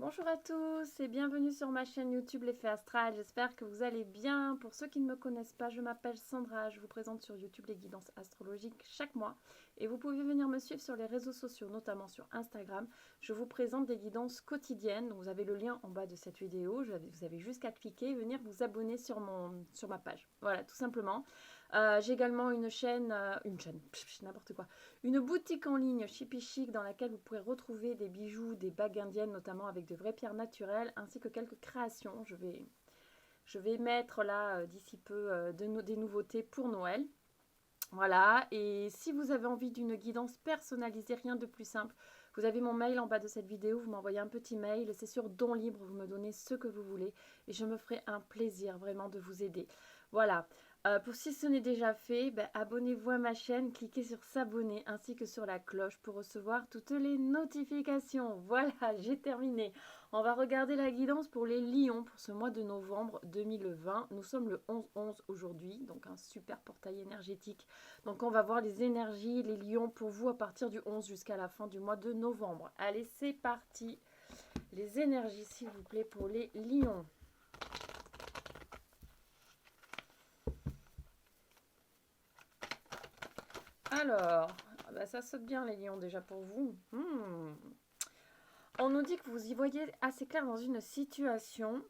Bonjour à tous et bienvenue sur ma chaîne YouTube L'Effet Astral. J'espère que vous allez bien. Pour ceux qui ne me connaissent pas, je m'appelle Sandra. Je vous présente sur YouTube les guidances astrologiques chaque mois. Et vous pouvez venir me suivre sur les réseaux sociaux, notamment sur Instagram. Je vous présente des guidances quotidiennes. Donc vous avez le lien en bas de cette vidéo. Vous avez juste qu'à cliquer et venir vous abonner sur ma page. Voilà, tout simplement. J'ai également une chaîne, n'importe quoi, une boutique en ligne Chippy Chic dans laquelle vous pourrez retrouver des bijoux, des bagues indiennes notamment avec de vraies pierres naturelles ainsi que quelques créations. Je vais mettre là d'ici peu des nouveautés pour Noël. Voilà, et si vous avez envie d'une guidance personnalisée, rien de plus simple, vous avez mon mail en bas de cette vidéo, vous m'envoyez un petit mail, c'est sur don libre, vous me donnez ce que vous voulez et je me ferai un plaisir vraiment de vous aider. Voilà, pour si ce n'est déjà fait, abonnez-vous à ma chaîne, cliquez sur s'abonner ainsi que sur la cloche pour recevoir toutes les notifications. Voilà, j'ai terminé. On va regarder la guidance pour les lions pour ce mois de novembre 2020. Nous sommes le 11-11 aujourd'hui, donc un super portail énergétique. Donc on va voir les énergies, les lions pour vous à partir du 11 jusqu'à la fin du mois de novembre. Allez, c'est parti. Les énergies, s'il vous plaît, pour les lions. Alors, ça saute bien les lions déjà pour vous. On nous dit que vous y voyez assez clair dans une situation.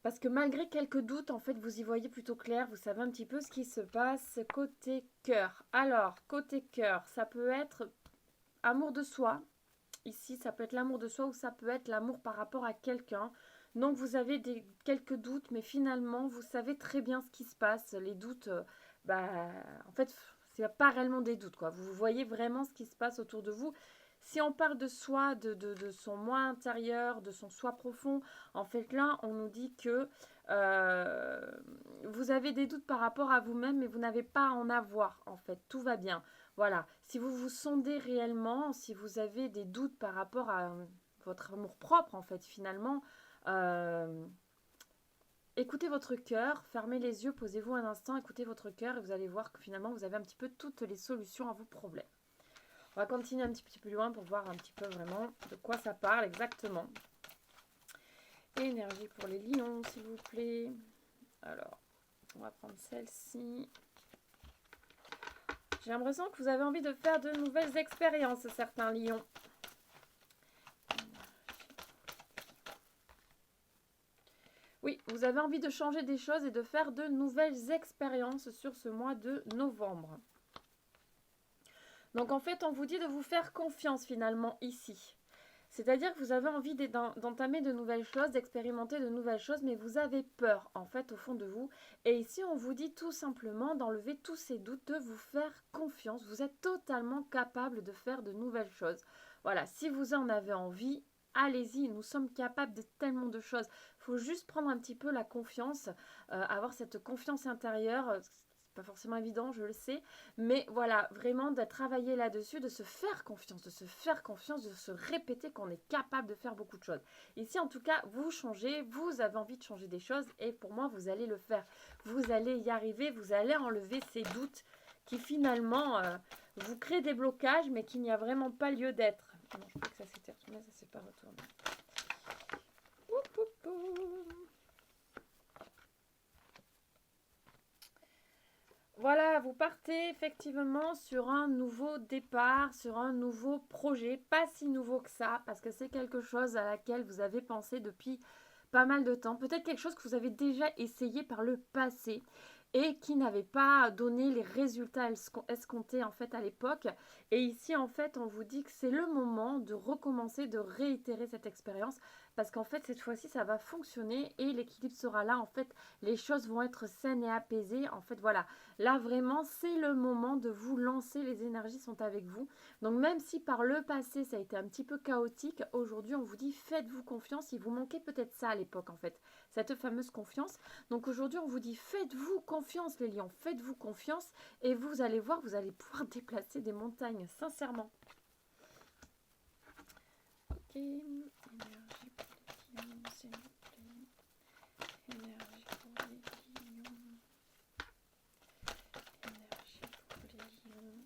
Parce que malgré quelques doutes, en fait, vous y voyez plutôt clair. Vous savez un petit peu ce qui se passe côté cœur. Alors, côté cœur, ça peut être amour de soi. Ici, ça peut être l'amour de soi ou ça peut être l'amour par rapport à quelqu'un. Donc, vous avez quelques doutes, mais finalement, vous savez très bien ce qui se passe. Les doutes, en fait, c'est pas réellement des doutes, quoi. Vous voyez vraiment ce qui se passe autour de vous. Si on parle de soi, de son moi intérieur, de son soi profond, en fait, là, on nous dit que vous avez des doutes par rapport à vous-même, mais vous n'avez pas à en avoir, en fait. Tout va bien. Voilà, si vous vous sondez réellement, si vous avez des doutes par rapport à votre amour propre, en fait, finalement, euh, écoutez votre cœur, fermez les yeux, posez-vous un instant, écoutez votre cœur et vous allez voir que finalement, vous avez un petit peu toutes les solutions à vos problèmes. On va continuer un petit peu plus loin pour voir un petit peu vraiment de quoi ça parle exactement. Énergie pour les lions, s'il vous plaît. Alors, on va prendre celle-ci. J'ai l'impression que vous avez envie de faire de nouvelles expériences, certains lions. Oui, vous avez envie de changer des choses et de faire de nouvelles expériences sur ce mois de novembre. Donc en fait, on vous dit de vous faire confiance finalement ici. C'est-à-dire que vous avez envie d'entamer de nouvelles choses, d'expérimenter de nouvelles choses, mais vous avez peur en fait au fond de vous. Et ici, on vous dit tout simplement d'enlever tous ces doutes, de vous faire confiance. Vous êtes totalement capable de faire de nouvelles choses. Voilà, si vous en avez envie, allez-y, nous sommes capables de tellement de choses. Il faut juste prendre un petit peu la confiance, avoir cette confiance intérieure. C'est pas forcément évident, je le sais, mais voilà, vraiment de travailler là-dessus, de se faire confiance, de se répéter qu'on est capable de faire beaucoup de choses. Ici, en tout cas, vous changez, vous avez envie de changer des choses et pour moi, vous allez le faire. Vous allez y arriver, vous allez enlever ces doutes qui finalement vous créent des blocages, mais qu'il n'y a vraiment pas lieu d'être. Non, je crois que ça s'était retourné, ça s'est pas retourné. Oup, oup, oup. Voilà, vous partez effectivement sur un nouveau départ, sur un nouveau projet, pas si nouveau que ça, parce que c'est quelque chose à laquelle vous avez pensé depuis pas mal de temps, peut-être quelque chose que vous avez déjà essayé par le passé et qui n'avait pas donné les résultats escomptés en fait à l'époque. Et ici en fait on vous dit que c'est le moment de recommencer, de réitérer cette expérience parce qu'en fait cette fois-ci ça va fonctionner et l'équilibre sera là. En fait les choses vont être saines et apaisées. En fait voilà, là vraiment c'est le moment de vous lancer, les énergies sont avec vous. Donc même si par le passé ça a été un petit peu chaotique, aujourd'hui on vous dit faites-vous confiance, il vous manquait peut-être ça à l'époque en fait, cette fameuse confiance. Donc aujourd'hui on vous dit faites-vous confiance les lions, faites-vous confiance et vous allez voir, vous allez pouvoir déplacer des montagnes, sincèrement. Ok, énergie pour les lions, s'il vous plaît. Énergie pour les lions. Énergie pour les lions.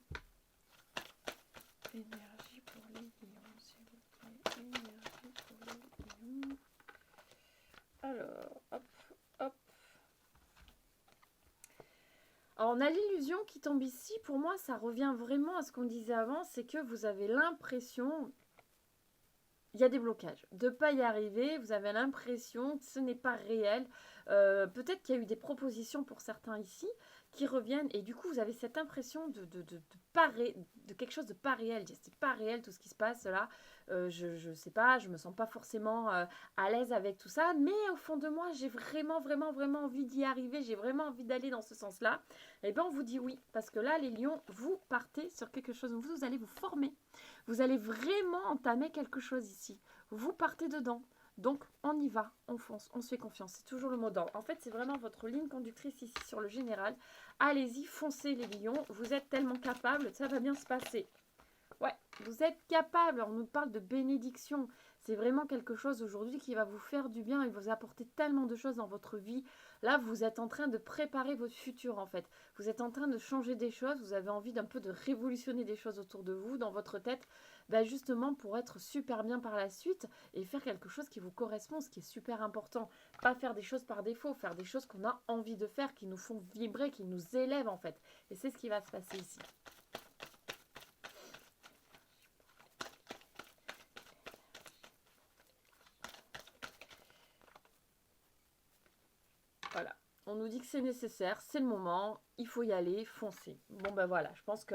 Énergie pour les lions, s'il vous plaît. Énergie pour Alors, hop, hop. Alors, on a l'illusion qui tombe ici. Pour moi, ça revient vraiment à ce qu'on disait avant. C'est que vous avez l'impression... Il y a des blocages. De ne pas y arriver, vous avez l'impression que ce n'est pas réel. Peut-être qu'il y a eu des propositions pour certains ici qui reviennent et du coup vous avez cette impression de quelque chose de pas réel. C'est pas réel tout ce qui se passe là. Je sais pas, je me sens pas forcément à l'aise avec tout ça, mais au fond de moi j'ai vraiment envie d'y arriver, j'ai vraiment envie d'aller dans ce sens-là. Et bien on vous dit oui, parce que là les lions, vous partez sur quelque chose, vous allez vous former. Vous allez vraiment entamer quelque chose ici. Vous partez dedans. Donc, on y va, on fonce, on se fait confiance. C'est toujours le mot d'ordre. En fait, c'est vraiment votre ligne conductrice ici sur le général. Allez-y, foncez les lions. Vous êtes tellement capables, ça va bien se passer. Ouais, vous êtes capables. On nous parle de bénédiction. C'est vraiment quelque chose aujourd'hui qui va vous faire du bien et vous apporter tellement de choses dans votre vie. Là, vous êtes en train de préparer votre futur en fait. Vous êtes en train de changer des choses. Vous avez envie d'un peu de révolutionner des choses autour de vous, dans votre tête. Justement pour être super bien par la suite et faire quelque chose qui vous correspond, ce qui est super important. Pas faire des choses par défaut, faire des choses qu'on a envie de faire, qui nous font vibrer, qui nous élèvent en fait. Et c'est ce qui va se passer ici. Voilà, on nous dit que c'est nécessaire, c'est le moment, il faut y aller, foncer. Bon ben voilà, je pense que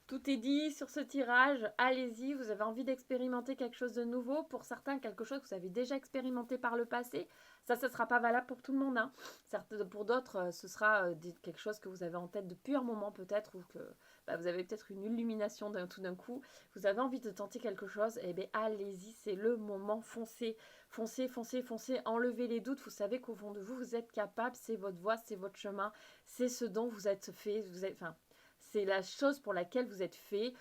tout est dit sur ce tirage. Allez-y, vous avez envie d'expérimenter quelque chose de nouveau. Pour certains, quelque chose que vous avez déjà expérimenté par le passé. Ça ne sera pas valable pour tout le monde. Hein. Certes, pour d'autres, ce sera quelque chose que vous avez en tête depuis un moment peut-être. Ou que vous avez peut-être une illumination tout d'un coup. Vous avez envie de tenter quelque chose. Eh bien, allez-y, c'est le moment. Foncez, foncez, foncez, foncez. Enlevez les doutes. Vous savez qu'au fond de vous, vous êtes capable. C'est votre voie, c'est votre chemin. C'est ce dont vous êtes fait. C'est la chose pour laquelle vous êtes fait.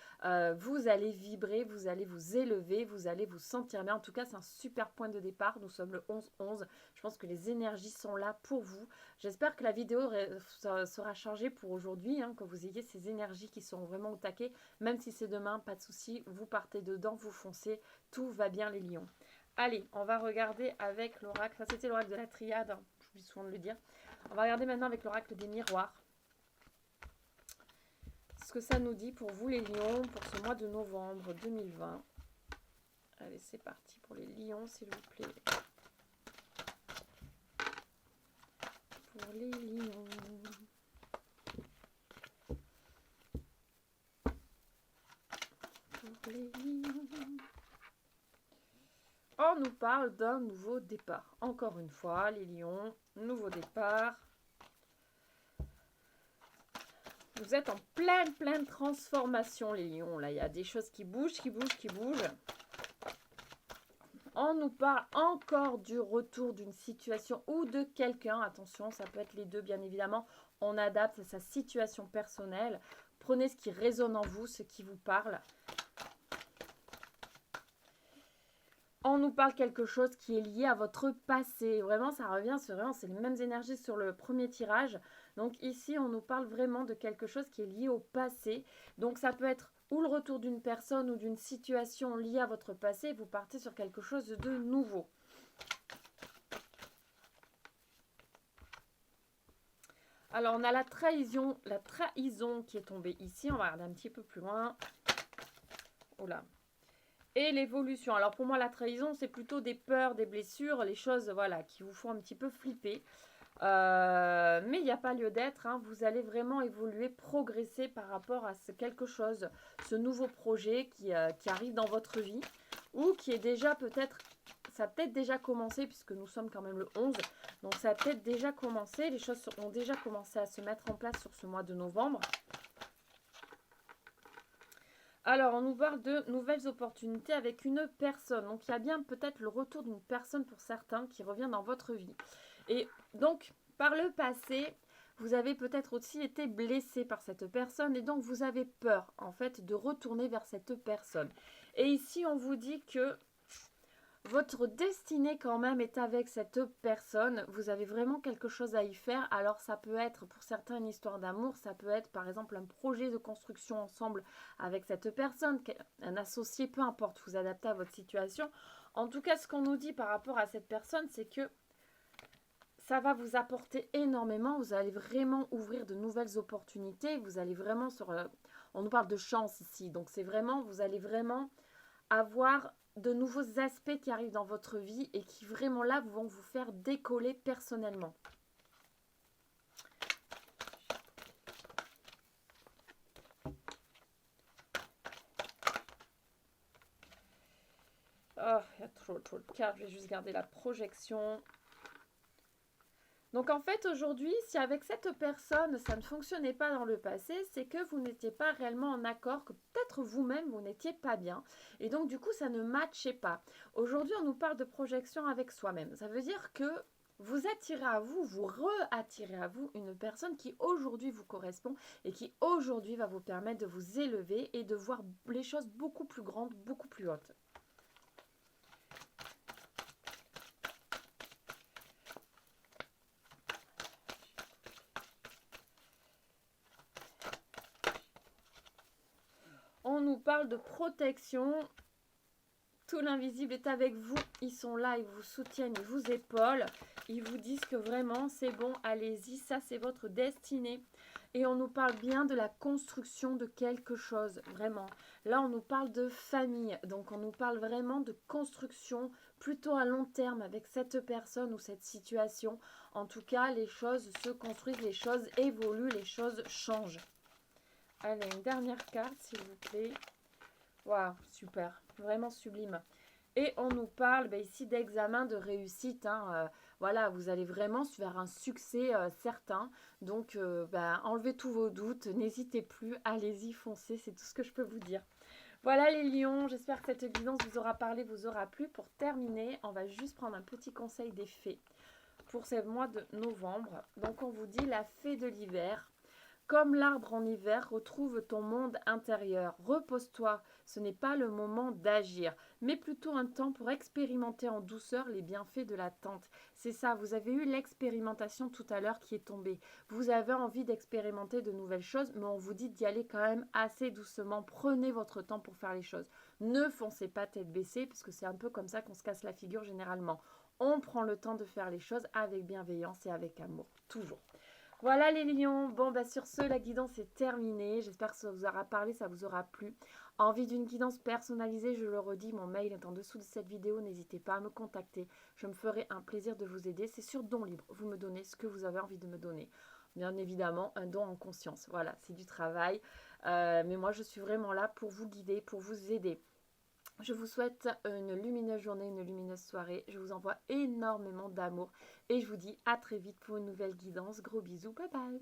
Vous allez vibrer, vous allez vous élever, vous allez vous sentir bien. En tout cas, c'est un super point de départ. Nous sommes le 11-11. Je pense que les énergies sont là pour vous. J'espère que la vidéo sera chargée pour aujourd'hui, hein, que vous ayez ces énergies qui sont vraiment au taquet. Même si c'est demain, pas de souci. Vous partez dedans, vous foncez. Tout va bien les lions. Allez, on va regarder avec l'oracle. Ça, c'était l'oracle de la triade. Hein, j'oublie souvent de le dire. On va regarder maintenant avec l'oracle des miroirs. Ce que ça nous dit pour vous les lions pour ce mois de novembre 2020. Allez, c'est parti pour les lions, s'il vous plaît. Pour les lions. Pour les lions. On nous parle d'un nouveau départ. Encore une fois, les lions, nouveau départ. Vous êtes en pleine transformation, les lions. Là, il y a des choses qui bougent. On nous parle encore du retour d'une situation ou de quelqu'un. Attention, ça peut être les deux, bien évidemment. On adapte à sa situation personnelle. Prenez ce qui résonne en vous, ce qui vous parle. On nous parle quelque chose qui est lié à votre passé. Vraiment, ça revient, c'est les mêmes énergies sur le premier tirage. Donc ici, on nous parle vraiment de quelque chose qui est lié au passé. Donc ça peut être ou le retour d'une personne ou d'une situation liée à votre passé. Vous partez sur quelque chose de nouveau. Alors, on a la trahison qui est tombée ici. On va regarder un petit peu plus loin. Oh là. Et l'évolution. Alors pour moi, la trahison, c'est plutôt des peurs, des blessures, les choses voilà, qui vous font un petit peu flipper. Mais il n'y a pas lieu d'être. Hein. Vous allez vraiment évoluer, progresser par rapport à quelque chose, ce nouveau projet qui arrive dans votre vie ou qui est déjà peut-être, ça a peut-être déjà commencé puisque nous sommes quand même le 11. Donc ça a peut-être déjà commencé. Les choses ont déjà commencé à se mettre en place sur ce mois de novembre. Alors, on nous parle de nouvelles opportunités avec une personne. Donc, il y a bien peut-être le retour d'une personne pour certains qui revient dans votre vie. Et donc, par le passé, vous avez peut-être aussi été blessé par cette personne et donc vous avez peur, en fait, de retourner vers cette personne. Et ici, on vous dit que votre destinée quand même est avec cette personne. Vous avez vraiment quelque chose à y faire. Alors ça peut être pour certains une histoire d'amour. Ça peut être par exemple un projet de construction ensemble avec cette personne. Un associé, peu importe. Vous adaptez à votre situation. En tout cas, ce qu'on nous dit par rapport à cette personne, c'est que ça va vous apporter énormément. Vous allez vraiment ouvrir de nouvelles opportunités. Vous allez vraiment sur... on nous parle de chance ici. Donc c'est vraiment, vous allez vraiment avoir de nouveaux aspects qui arrivent dans votre vie et qui vraiment là vont vous faire décoller personnellement. Oh, il y a trop de cartes. Je vais juste garder la projection. Donc en fait aujourd'hui, si avec cette personne ça ne fonctionnait pas dans le passé, c'est que vous n'étiez pas réellement en accord, que peut-être vous-même vous n'étiez pas bien. Et donc du coup ça ne matchait pas. Aujourd'hui on nous parle de projection avec soi-même. Ça veut dire que vous attirez à vous, vous re-attirez à vous une personne qui aujourd'hui vous correspond et qui aujourd'hui va vous permettre de vous élever et de voir les choses beaucoup plus grandes, beaucoup plus hautes. On nous parle de protection. Tout l'invisible est avec vous. Ils sont là, ils vous soutiennent, ils vous épaulent. Ils vous disent que vraiment, c'est bon, allez-y, ça c'est votre destinée. Et on nous parle bien de la construction de quelque chose, vraiment. Là, on nous parle de famille. Donc, on nous parle vraiment de construction plutôt à long terme avec cette personne ou cette situation. En tout cas, les choses se construisent, les choses évoluent, les choses changent. Allez, une dernière carte, s'il vous plaît. Waouh, super, vraiment sublime. Et on nous parle ici d'examen de réussite. Voilà, vous allez vraiment vers un succès certain. Donc, enlevez tous vos doutes, n'hésitez plus, allez-y, foncez, c'est tout ce que je peux vous dire. Voilà les lions, j'espère que cette guidance vous aura parlé, vous aura plu. Pour terminer, on va juste prendre un petit conseil des fées pour ce mois de novembre. Donc, on vous dit la fée de l'hiver. Comme l'arbre en hiver, retrouve ton monde intérieur. Repose-toi, ce n'est pas le moment d'agir, mais plutôt un temps pour expérimenter en douceur les bienfaits de l'attente. C'est ça, vous avez eu l'expérimentation tout à l'heure qui est tombée. Vous avez envie d'expérimenter de nouvelles choses, mais on vous dit d'y aller quand même assez doucement. Prenez votre temps pour faire les choses. Ne foncez pas tête baissée, parce que c'est un peu comme ça qu'on se casse la figure généralement. On prend le temps de faire les choses avec bienveillance et avec amour, toujours. Voilà les lions, bon sur ce la guidance est terminée, j'espère que ça vous aura parlé, ça vous aura plu. Envie d'une guidance personnalisée, je le redis, mon mail est en dessous de cette vidéo, n'hésitez pas à me contacter, je me ferai un plaisir de vous aider, c'est sur don libre, vous me donnez ce que vous avez envie de me donner. Bien évidemment, un don en conscience, voilà, c'est du travail, mais moi je suis vraiment là pour vous guider, pour vous aider. Je vous souhaite une lumineuse journée, une lumineuse soirée. Je vous envoie énormément d'amour et je vous dis à très vite pour une nouvelle guidance. Gros bisous, bye bye.